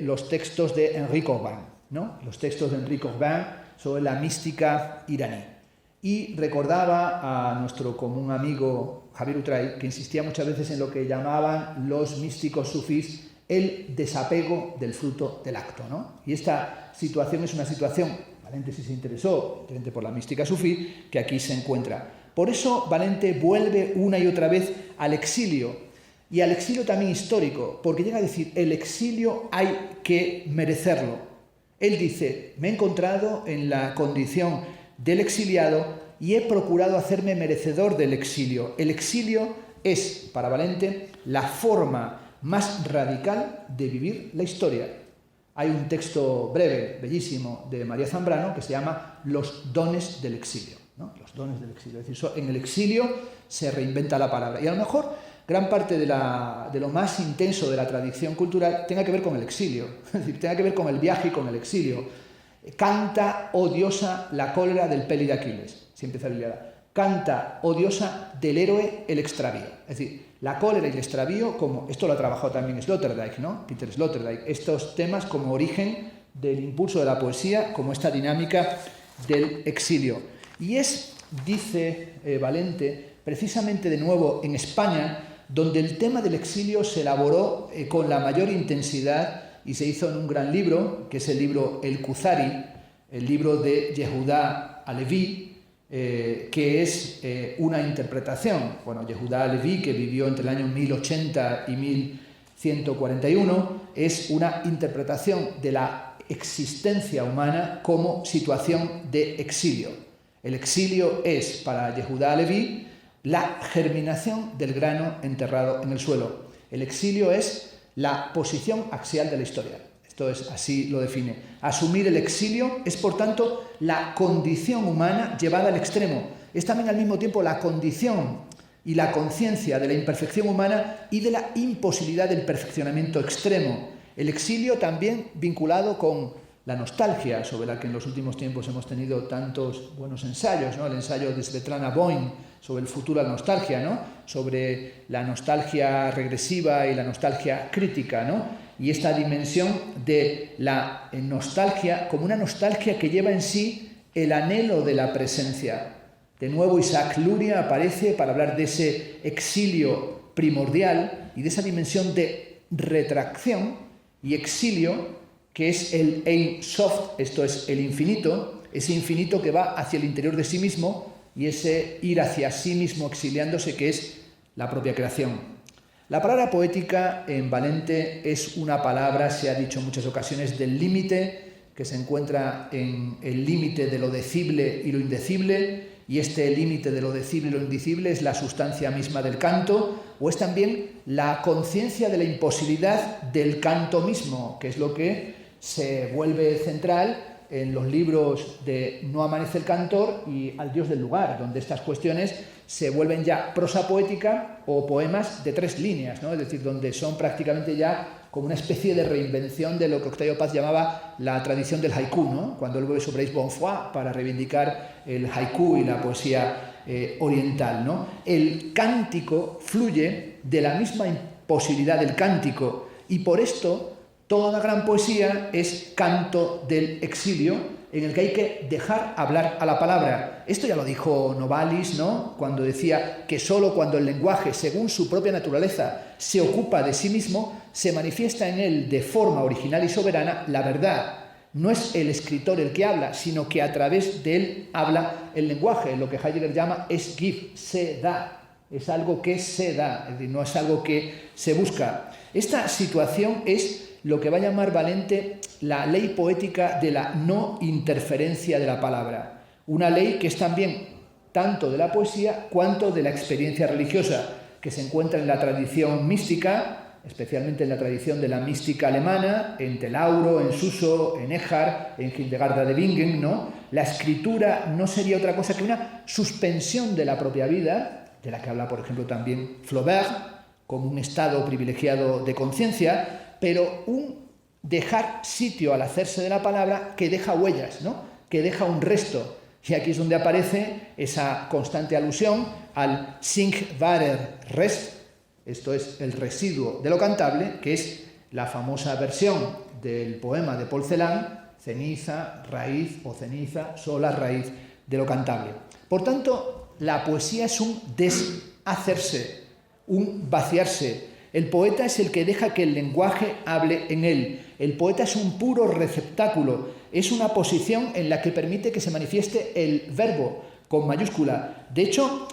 los textos de Henri Corbin, ¿no? Los textos de Henri Corbin sobre la mística iraní. Y recordaba a nuestro común amigo Javier Utray, que insistía muchas veces en lo que llamaban los místicos sufís el desapego del fruto del acto, ¿no? Y esta situación es una situación, Valente sí se interesó por la mística sufí, que aquí se encuentra. Por eso Valente vuelve una y otra vez al exilio, y al exilio también histórico, porque llega a decir, el exilio hay que merecerlo. Él dice, me he encontrado en la condición del exiliado y he procurado hacerme merecedor del exilio. El exilio es, para Valente, la forma más radical de vivir la historia. Hay un texto breve, bellísimo, de María Zambrano que se llama Los dones del exilio, ¿no? Los dones del exilio. Es decir, en el exilio se reinventa la palabra. Y a lo mejor gran parte de lo más intenso de la tradición cultural tenga que ver con el exilio, es decir, tenga que ver con el viaje y con el exilio. Canta, oh diosa, la cólera del peli de Aquiles, si empieza la Ilíada. Canta, oh diosa, del héroe el extravío. Es decir, la cólera y el extravío, como esto lo ha trabajado también Sloterdijk, ¿no? Peter Sloterdijk, estos temas como origen del impulso de la poesía, como esta dinámica del exilio. Y es, dice Valente, precisamente de nuevo en España, donde el tema del exilio se elaboró con la mayor intensidad y se hizo en un gran libro, que es el libro El Kuzari, el libro de Yehudá Aleví, que es una interpretación. Bueno, Yehudá Aleví, que vivió entre el año 1080 y 1141, es una interpretación de la existencia humana como situación de exilio. El exilio es, para Yehudá Aleví, la germinación del grano enterrado en el suelo. El exilio es la posición axial de la historia. Esto es, así lo define. Asumir el exilio es, por tanto, la condición humana llevada al extremo. Es también al mismo tiempo la condición y la conciencia de la imperfección humana y de la imposibilidad del perfeccionamiento extremo. El exilio también vinculado con la nostalgia, sobre la que en los últimos tiempos hemos tenido tantos buenos ensayos, ¿no? El ensayo de Svetlana Boym sobre el futuro de la nostalgia, ¿no? Sobre la nostalgia regresiva y la nostalgia crítica, ¿no? Y esta dimensión de la nostalgia como una nostalgia que lleva en sí el anhelo de la presencia. De nuevo Isaac Luria aparece para hablar de ese exilio primordial y de esa dimensión de retracción y exilio que es el Ein Sof, esto es el infinito, ese infinito que va hacia el interior de sí mismo y ese ir hacia sí mismo exiliándose que es la propia creación. La palabra poética en Valente es una palabra, se ha dicho en muchas ocasiones, del límite, que se encuentra en el límite de lo decible y lo indecible, y este límite de lo decible y lo indecible es la sustancia misma del canto, o es también la conciencia de la imposibilidad del canto mismo, que es lo que se vuelve central en los libros de No amanece el cantor y Al Dios del lugar, donde estas cuestiones se vuelven ya prosa poética o poemas de 3 líneas, ¿no? Es decir, donde son prácticamente ya como una especie de reinvención de lo que Octavio Paz llamaba la tradición del haiku, ¿no? Cuando él vuelve sobre Bonfoy para reivindicar el haiku y la poesía oriental, ¿no? El cántico fluye de la misma imposibilidad del cántico y por esto toda gran poesía es canto del exilio, en el que hay que dejar hablar a la palabra. Esto ya lo dijo Novalis, ¿no? Cuando decía que solo cuando el lenguaje, según su propia naturaleza, se ocupa de sí mismo, se manifiesta en él de forma original y soberana la verdad. No es el escritor el que habla, sino que a través de él habla el lenguaje. Lo que Heidegger llama es give, se da. Es algo que se da, es decir, no es algo que se busca. Esta situación es lo que va a llamar Valente la ley poética de la no interferencia de la palabra. Una ley que es también tanto de la poesía cuanto de la experiencia religiosa, que se encuentra en la tradición mística, especialmente en la tradición de la mística alemana, en Telauro, en Suso, en Echard, en Hildegarda de Bingen, ¿no? La escritura no sería otra cosa que una suspensión de la propia vida, de la que habla, por ejemplo, también Flaubert, como un estado privilegiado de conciencia, pero un dejar sitio al hacerse de la palabra que deja huellas, ¿no? Que deja un resto. Y aquí es donde aparece esa constante alusión al Singbarer Rest, esto es el residuo de lo cantable, que es la famosa versión del poema de Paul Celan, ceniza, raíz o ceniza, sola raíz de lo cantable. Por tanto, la poesía es un deshacerse, un vaciarse. El poeta es el que deja que el lenguaje hable en él. El poeta es un puro receptáculo, es una posición en la que permite que se manifieste el verbo con mayúscula. De hecho,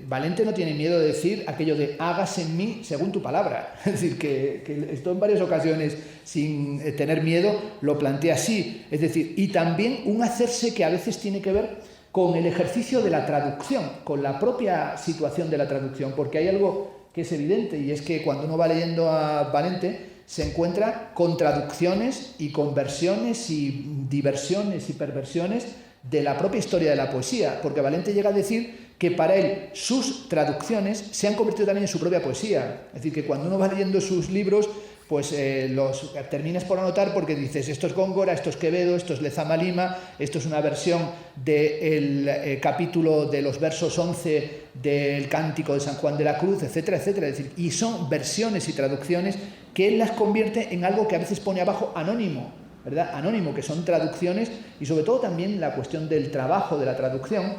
Valente no tiene miedo de decir aquello de hágase en mí según tu palabra. Es decir, que esto en varias ocasiones, sin tener miedo, lo plantea así. Es decir, y también un hacerse que a veces tiene que ver con el ejercicio de la traducción, con la propia situación de la traducción, porque hay algo que es evidente, y es que cuando uno va leyendo a Valente se encuentra con traducciones y conversiones y diversiones y perversiones de la propia historia de la poesía, porque Valente llega a decir que para él sus traducciones se han convertido también en su propia poesía. Es decir, que cuando uno va leyendo sus libros, pues los terminas por anotar porque dices, esto es Góngora, esto es Quevedo, esto es Lezama Lima, esto es una versión del capítulo de los versos 11 del Cántico de San Juan de la Cruz, etcétera, etcétera. Es decir, y son versiones y traducciones que él las convierte en algo que a veces pone abajo anónimo, ¿verdad? Anónimo, que son traducciones, y sobre todo también la cuestión del trabajo de la traducción,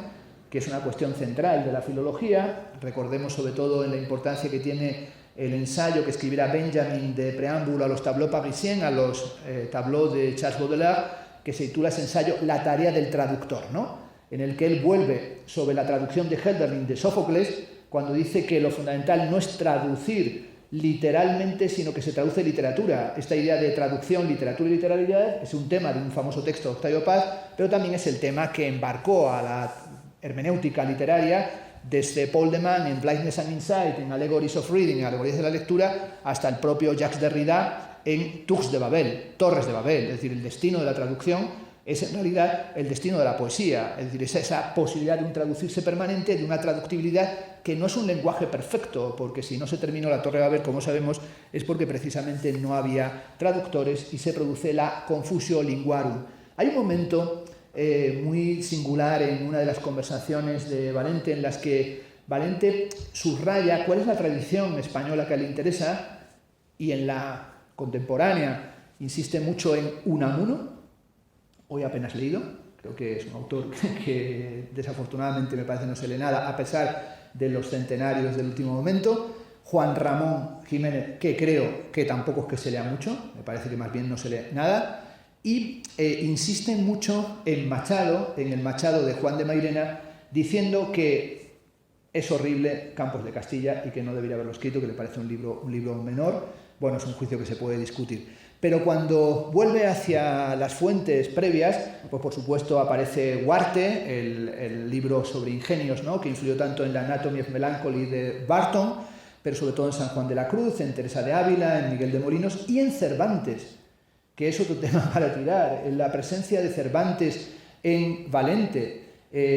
que es una cuestión central de la filología. Recordemos sobre todo en la importancia que tiene el ensayo que escribirá Benjamin de preámbulo a los tableaux parisiens, a los tableaux de Charles Baudelaire, que se titula ese ensayo La tarea del traductor, ¿no? En el que él vuelve sobre la traducción de Hölderlin de Sófocles, cuando dice que lo fundamental no es traducir literalmente, sino que se traduce literatura. Esta idea de traducción, literatura y literalidad es un tema de un famoso texto de Octavio Paz, pero también es el tema que embarcó a la hermenéutica literaria desde Paul de Man en Blindness and Insight, en Allegories of Reading, en Alegorías de la Lectura, hasta el propio Jacques Derrida en Tours de Babel, Torres de Babel. Es decir, el destino de la traducción es en realidad el destino de la poesía, es decir, es esa posibilidad de un traducirse permanente, de una traductibilidad que no es un lenguaje perfecto, porque si no se terminó la Torre de Babel, como sabemos, es porque precisamente no había traductores y se produce la confusio linguarum. Hay un momento muy singular en una de las conversaciones de Valente en las que Valente subraya cuál es la tradición española que le interesa, y en la contemporánea insiste mucho en Unamuno. Hoy apenas leído, creo que es un autor que desafortunadamente me parece no se lee nada, a pesar de los centenarios del último momento. Juan Ramón Jiménez, que creo que tampoco es que se lea mucho, me parece que más bien no se lee nada. Y insisten mucho en Machado, en el Machado de Juan de Mairena, diciendo que es horrible Campos de Castilla y que no debería haberlo escrito, que le parece un libro menor. Bueno, es un juicio que se puede discutir. Pero cuando vuelve hacia las fuentes previas, pues por supuesto aparece Huarte, el libro sobre ingenios, ¿no?, que influyó tanto en la Anatomy of Melancholy de Barton, pero sobre todo en San Juan de la Cruz, en Teresa de Ávila, en Miguel de Molinos y en Cervantes, que es otro tema para tirar, en la presencia de Cervantes en Valente,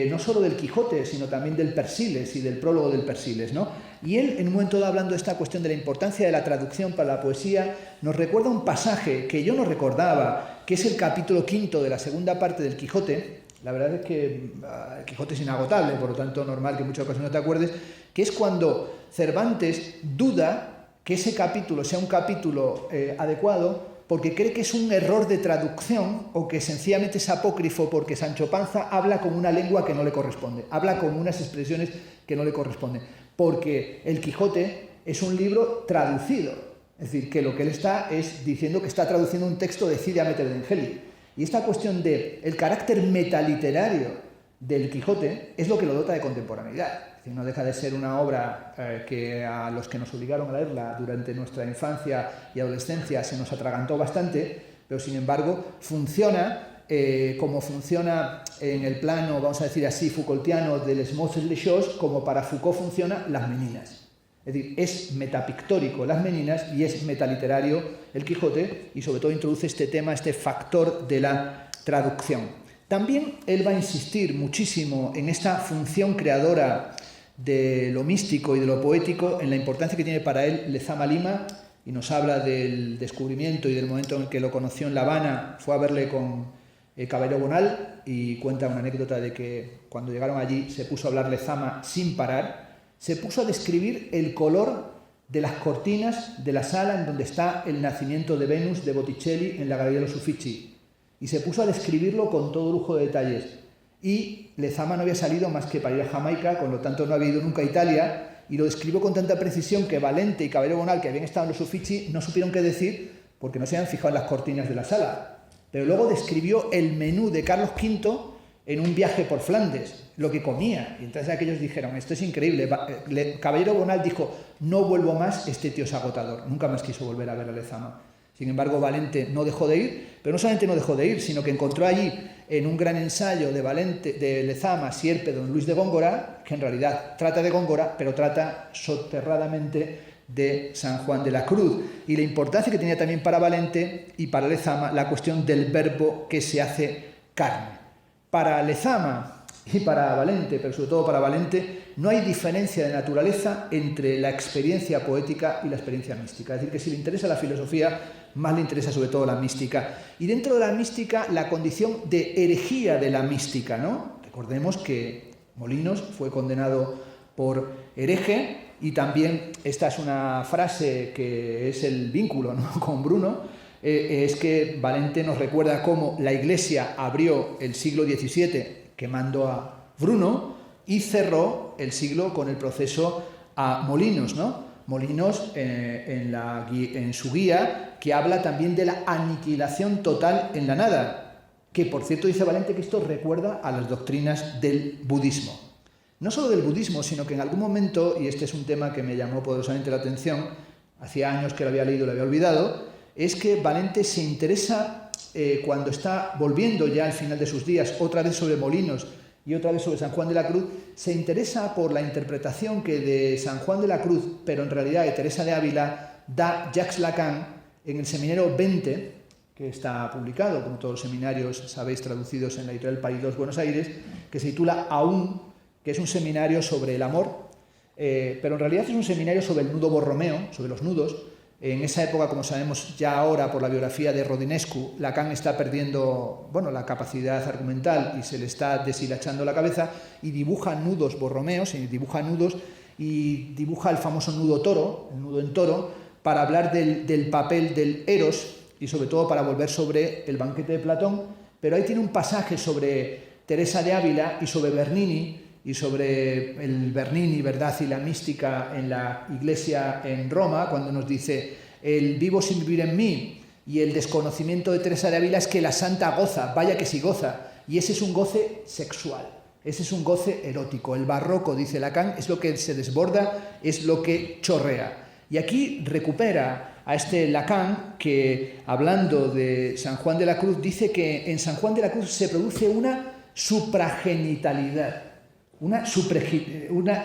no solo del Quijote, sino también del Persiles y del prólogo del Persiles, ¿no? Y él, en un momento dado, hablando de esta cuestión de la importancia de la traducción para la poesía, nos recuerda un pasaje que yo no recordaba, que es el capítulo 5 de la segunda parte del Quijote. La verdad es que el Quijote es inagotable, por lo tanto normal que en muchas ocasiones no te acuerdes, que es cuando Cervantes duda que ese capítulo sea un capítulo adecuado, porque cree que es un error de traducción o que sencillamente es apócrifo porque Sancho Panza habla con una lengua que no le corresponde, habla con unas expresiones que no le corresponden, porque el Quijote es un libro traducido, Es decir, que lo que él está es diciendo que está traduciendo un texto de Cide Ameter de Angeli. Y esta cuestión del carácter metaliterario del Quijote es lo que lo dota de contemporaneidad. Es decir, no deja de ser una obra que a los que nos obligaron a leerla durante nuestra infancia y adolescencia se nos atragantó bastante, pero sin embargo funciona como funciona en el plano, vamos a decir así, Foucaultiano de Les Mots et les Choses, como para Foucault funciona Las Meninas. Es decir, es metapictórico Las Meninas y es metaliterario el Quijote, y sobre todo introduce este tema, este factor de la traducción. También él va a insistir muchísimo en esta función creadora de lo místico y de lo poético, en la importancia que tiene para él Lezama Lima, y nos habla del descubrimiento y del momento en que lo conoció en La Habana. Fue a verle con Caballero Bonal y cuenta una anécdota de que cuando llegaron allí se puso a hablar Lezama sin parar. Se puso a describir el color de las cortinas de la sala en donde está el nacimiento de Venus de Botticelli en la Galería de los Uffizi. Y se puso a describirlo con todo lujo de detalles. Y Lezama no había salido más que para ir a Jamaica, con lo tanto no había ido nunca a Italia, y lo describió con tanta precisión que Valente y Caballero Bonal, que habían estado en los Uffizi, no supieron qué decir porque no se habían fijado en las cortinas de la sala. Pero luego describió el menú de Carlos V en un viaje por Flandes, lo que comía. Y entonces aquellos dijeron, esto es increíble. Caballero Bonal dijo, no vuelvo más, este tío es agotador. Nunca más quiso volver a ver a Lezama. Sin embargo, Valente no dejó de ir, pero no solamente no dejó de ir, sino que encontró allí, en un gran ensayo de Lezama, Sierpe, don Luis de Góngora, que en realidad trata de Góngora, pero trata soterradamente de San Juan de la Cruz. Y la importancia que tenía también para Valente y para Lezama la cuestión del verbo que se hace carne. Para Lezama y para Valente, pero sobre todo para Valente, no hay diferencia de naturaleza entre la experiencia poética y la experiencia mística. Es decir, que si le interesa la filosofía, más le interesa sobre todo la mística. Y dentro de la mística, la condición de herejía de la mística, ¿no? Recordemos que Molinos fue condenado por hereje, y también esta es una frase que es el vínculo, ¿no?, con Bruno. Es que Valente nos recuerda cómo la Iglesia abrió el siglo XVII quemando a Bruno y cerró el siglo con el proceso a Molinos, ¿no? Molinos en su guía, que habla también de la aniquilación total en la nada, que por cierto dice Valente que esto recuerda a las doctrinas del budismo. No solo del budismo, sino que en algún momento, y este es un tema que me llamó poderosamente la atención, hacía años que lo había leído y lo había olvidado, es que Valente se interesa cuando está volviendo ya al final de sus días, otra vez sobre Molinos y otra vez sobre San Juan de la Cruz, se interesa por la interpretación que de San Juan de la Cruz, pero en realidad de Teresa de Ávila, da Jacques Lacan en el seminario 20, que está publicado, como todos los seminarios sabéis, traducidos en la editorial País 2 Buenos Aires, que se titula Aún, que es un seminario sobre el amor, pero en realidad es un seminario sobre el nudo Borromeo, sobre los nudos. En esa época, como sabemos ya ahora por la biografía de Rodinescu, Lacan está perdiendo la capacidad argumental y se le está deshilachando la cabeza, y dibuja nudos borromeos, y dibuja el famoso nudo toro, el nudo en toro, para hablar del papel del Eros y sobre todo para volver sobre el banquete de Platón. Pero ahí tiene un pasaje sobre Teresa de Ávila y sobre Bernini, y sobre el Bernini, verdad y la mística en la Iglesia en Roma, cuando nos dice, el vivo sin vivir en mí, y el desconocimiento de Teresa de Ávila es que la santa goza, vaya que sí goza, y ese es un goce sexual, ese es un goce erótico. El barroco, dice Lacan, es lo que se desborda, es lo que chorrea. Y aquí recupera a este Lacan que, hablando de San Juan de la Cruz, dice que en San Juan de la Cruz se produce una supragenitalidad, una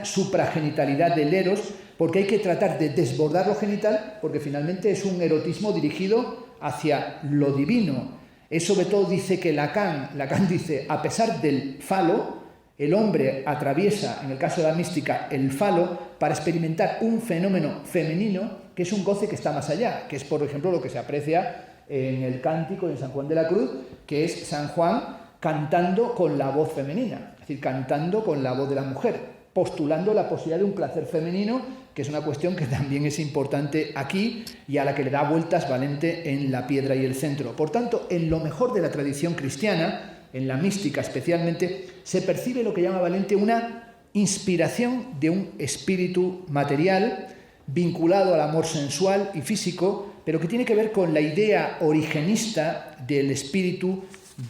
supragenitalidad del eros, porque hay que tratar de desbordar lo genital, porque finalmente es un erotismo dirigido hacia lo divino. Es sobre todo, dice que Lacan dice, a pesar del falo, el hombre atraviesa, en el caso de la mística, el falo para experimentar un fenómeno femenino que es un goce que está más allá, que es, por ejemplo, lo que se aprecia en el cántico de San Juan de la Cruz, que es San Juan cantando con la voz femenina, es decir, cantando con la voz de la mujer, postulando la posibilidad de un placer femenino, que es una cuestión que también es importante aquí y a la que le da vueltas Valente en La Piedra y el Centro. Por tanto, en lo mejor de la tradición cristiana, en la mística especialmente, se percibe lo que llama Valente una inspiración de un espíritu material, vinculado al amor sensual y físico, pero que tiene que ver con la idea origenista del espíritu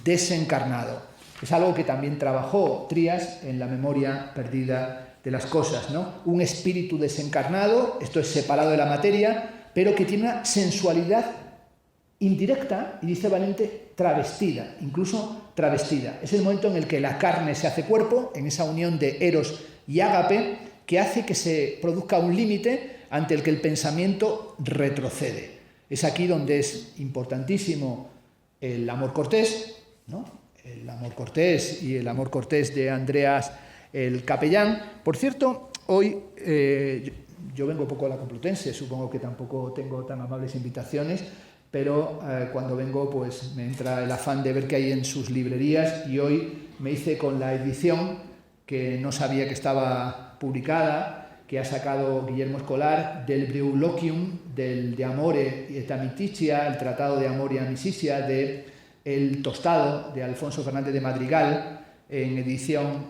desencarnado. Es algo que también trabajó Trías en La memoria perdida de las cosas, ¿no? Un espíritu desencarnado, esto es separado de la materia, pero que tiene una sensualidad indirecta, y dice Valente, travestida, incluso travestida. Es el momento en el que la carne se hace cuerpo, en esa unión de eros y ágape, que hace que se produzca un límite ante el que el pensamiento retrocede. Es aquí donde es importantísimo el amor cortés, ¿no? El amor cortés y el amor cortés de Andreas el Capellán. Por cierto, hoy yo vengo poco a la Complutense, supongo que tampoco tengo tan amables invitaciones, pero cuando vengo pues me entra el afán de ver qué hay en sus librerías, y hoy me hice con la edición que no sabía que estaba publicada, que ha sacado Guillermo Escolar, del Breuloquium, del De Amore et Amicitia, el Tratado de Amor y Amicitia, de El Tostado, de Alfonso Fernández de Madrigal, en edición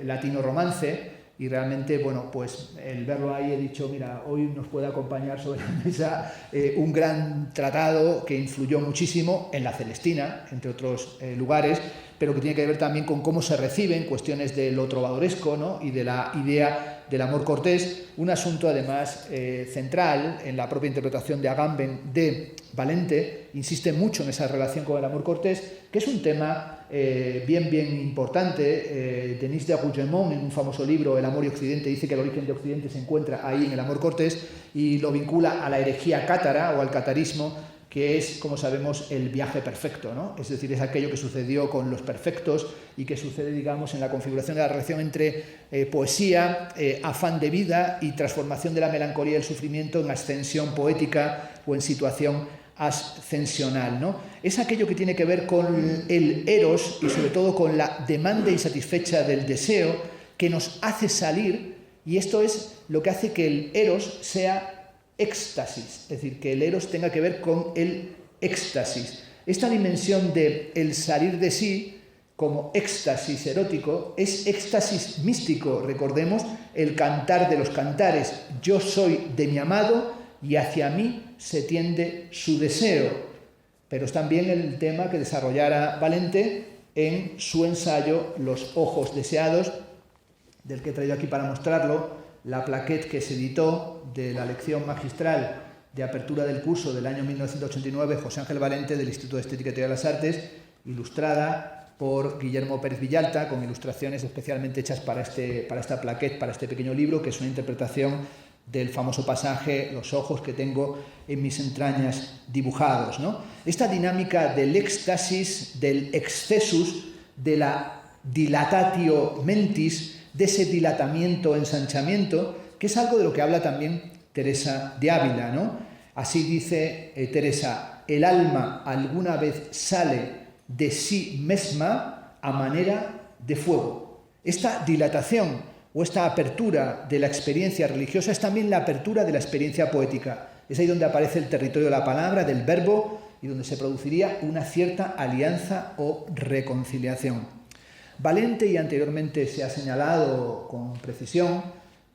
latino-romance. Y realmente, bueno, pues el verlo ahí he dicho, mira, hoy nos puede acompañar sobre la mesa un gran tratado que influyó muchísimo en la Celestina, entre otros lugares, pero que tiene que ver también con cómo se reciben cuestiones de lo trovadoresco, ¿no? Y de la idea del amor cortés, un asunto además central en la propia interpretación de Agamben de Valente. Insiste mucho en esa relación con el amor cortés, que es un tema bien importante. Denis de Rougemont, en un famoso libro, El amor y Occidente, dice que el origen de Occidente se encuentra ahí en el amor cortés, y lo vincula a la herejía cátara o al catarismo, que es, como sabemos, el viaje perfecto, ¿no? Es decir, es aquello que sucedió con los perfectos y que sucede, digamos, en la configuración de la relación entre poesía, afán de vida y transformación de la melancolía y el sufrimiento en ascensión poética o en situación ascensional, ¿no? Es aquello que tiene que ver con el eros y sobre todo con la demanda insatisfecha del deseo, que nos hace salir, y esto es lo que hace que el eros sea éxtasis, es decir, que el eros tenga que ver con el éxtasis. Esta dimensión de el salir de sí como éxtasis erótico es éxtasis místico. Recordemos el cantar de los cantares: yo soy de mi amado y hacia mí se tiende su deseo. Pero es también el tema que desarrollara Valente en su ensayo Los ojos deseados, del que he traído aquí para mostrarlo la plaquette que se editó de la lección magistral de apertura del curso del año 1989, José Ángel Valente, del Instituto de Estética y Teoría de las Artes, ilustrada por Guillermo Pérez Villalta, con ilustraciones especialmente hechas para esta plaquette, para este pequeño libro, que es una interpretación del famoso pasaje «Los ojos que tengo en mis entrañas dibujados», ¿no? Esta dinámica del éxtasis, del excessus, de la dilatatio mentis, de ese dilatamiento, ensanchamiento, que es algo de lo que habla también Teresa de Ávila, ¿no? Así dice Teresa: el alma alguna vez sale de sí misma a manera de fuego. Esta dilatación o esta apertura de la experiencia religiosa es también la apertura de la experiencia poética. Es ahí donde aparece el territorio de la palabra, del verbo, y donde se produciría una cierta alianza o reconciliación. Valente, y anteriormente se ha señalado con precisión,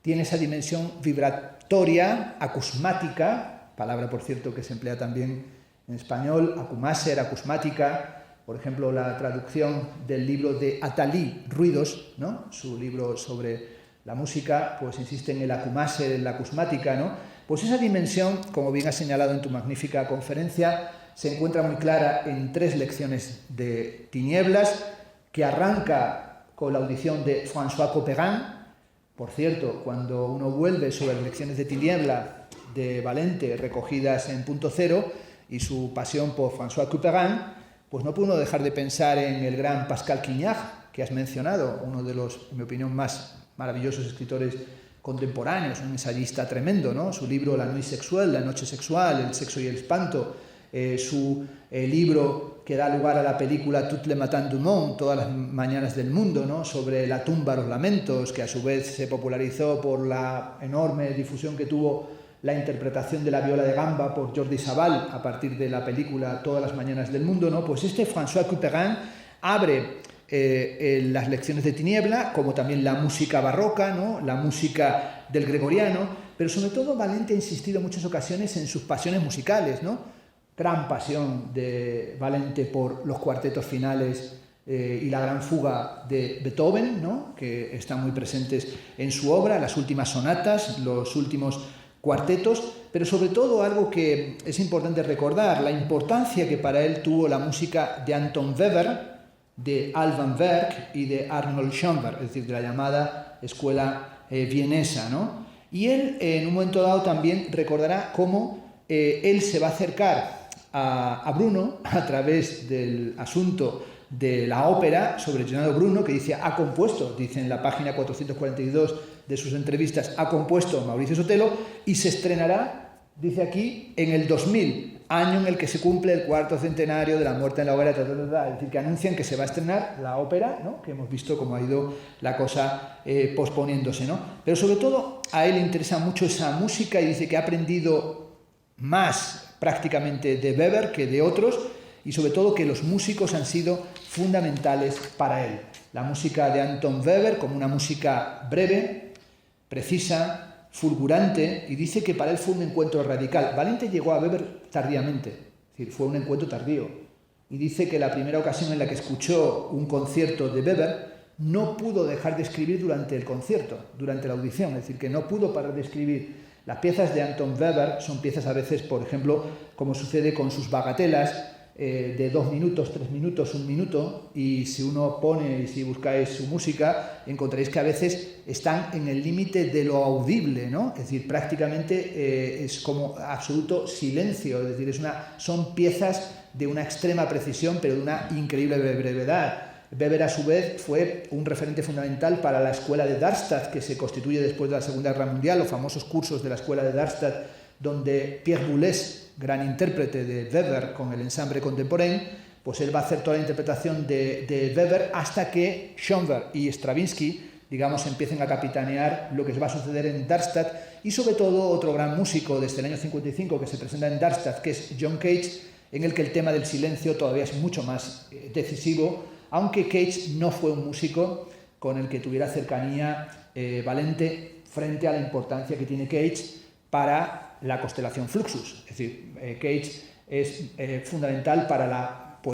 tiene esa dimensión vibratoria, acusmática, palabra por cierto que se emplea también en español, acumáser, acusmática. Por ejemplo, la traducción del libro de Attali, Ruidos, ¿no? Su libro sobre la música, pues insiste en el acumáser, en la acusmática, ¿no? Pues esa dimensión, como bien has señalado en tu magnífica conferencia, se encuentra muy clara en 3 lecciones de Tinieblas, que arranca con la audición de François Couperin. Por cierto, cuando uno vuelve sobre las lecciones de Tinieblas de Valente, recogidas en Punto Cero, y su pasión por François Couperin, pues no puede uno dejar de pensar en el gran Pascal Quignard, que has mencionado, uno de los, en mi opinión, más maravillosos escritores contemporáneos, un ensayista tremendo, ¿no? Su libro La nuit sexuelle, La noche sexual, El sexo y el espanto, su libro que da lugar a la película Toutes les matins du monde, Todas las mañanas del mundo, ¿no? Sobre la tumba, los lamentos, que a su vez se popularizó por la enorme difusión que tuvo la interpretación de la viola de gamba por Jordi Savall a partir de la película Todas las mañanas del mundo, ¿no? Pues este François Couperin abre las lecciones de Tiniebla, como también la música barroca, ¿no? La música del gregoriano, pero sobre todo Valente ha insistido en muchas ocasiones en sus pasiones musicales, ¿no? Gran pasión de Valente por los cuartetos finales y la gran fuga de Beethoven, ¿no? Que están muy presentes en su obra, las últimas sonatas, los últimos cuartetos, pero sobre todo algo que es importante recordar, la importancia que para él tuvo la música de Anton Weber, de Alban Berg y de Arnold Schoenberg, es decir, de la llamada escuela vienesa, ¿no? Y él en un momento dado también recordará cómo él se va a acercar a Bruno a través del asunto de la ópera sobre Gennaro Bruno, que dice en la página 442 de sus entrevistas, ha compuesto Mauricio Sotelo, y se estrenará, dice aquí, en el 2000, año en el que se cumple el 4º centenario de la muerte en la hoguera, es decir, que anuncian que se va a estrenar la ópera, ¿no? Que hemos visto cómo ha ido la cosa posponiéndose, ¿no? Pero sobre todo a él le interesa mucho esa música y dice que ha aprendido más prácticamente de Weber que de otros, y sobre todo que los músicos han sido fundamentales para él. La música de Anton Weber como una música breve, precisa, fulgurante, y dice que para él fue un encuentro radical. Valente llegó a Weber tardíamente, es decir, fue un encuentro tardío, y dice que la primera ocasión en la que escuchó un concierto de Weber no pudo dejar de escribir durante el concierto, durante la audición, es decir, que no pudo parar de escribir. Las piezas de Anton Weber son piezas a veces, por ejemplo, como sucede con sus bagatelas, de 2 minutos, 3 minutos, 1 minuto, y si uno pone y si buscáis su música encontraréis que a veces están en el límite de lo audible, ¿no? Es decir, prácticamente es como absoluto silencio, es decir, son piezas de una extrema precisión pero de una increíble brevedad. Weber a su vez fue un referente fundamental para la escuela de Darmstadt, que se constituye después de la Segunda Guerra Mundial, los famosos cursos de la escuela de Darmstadt, donde Pierre Boulez, gran intérprete de Weber con el ensamble contemporáneo, pues él va a hacer toda la interpretación de Weber hasta que Schoenberg y Stravinsky, digamos, empiecen a capitanear lo que va a suceder en Darmstadt, y sobre todo otro gran músico desde el año 55 que se presenta en Darmstadt, que es John Cage, en el que el tema del silencio todavía es mucho más decisivo, aunque Cage no fue un músico con el que tuviera cercanía Valente frente a la importancia que tiene Cage para la constelación Fluxus. Es decir, Cage es fundamental para la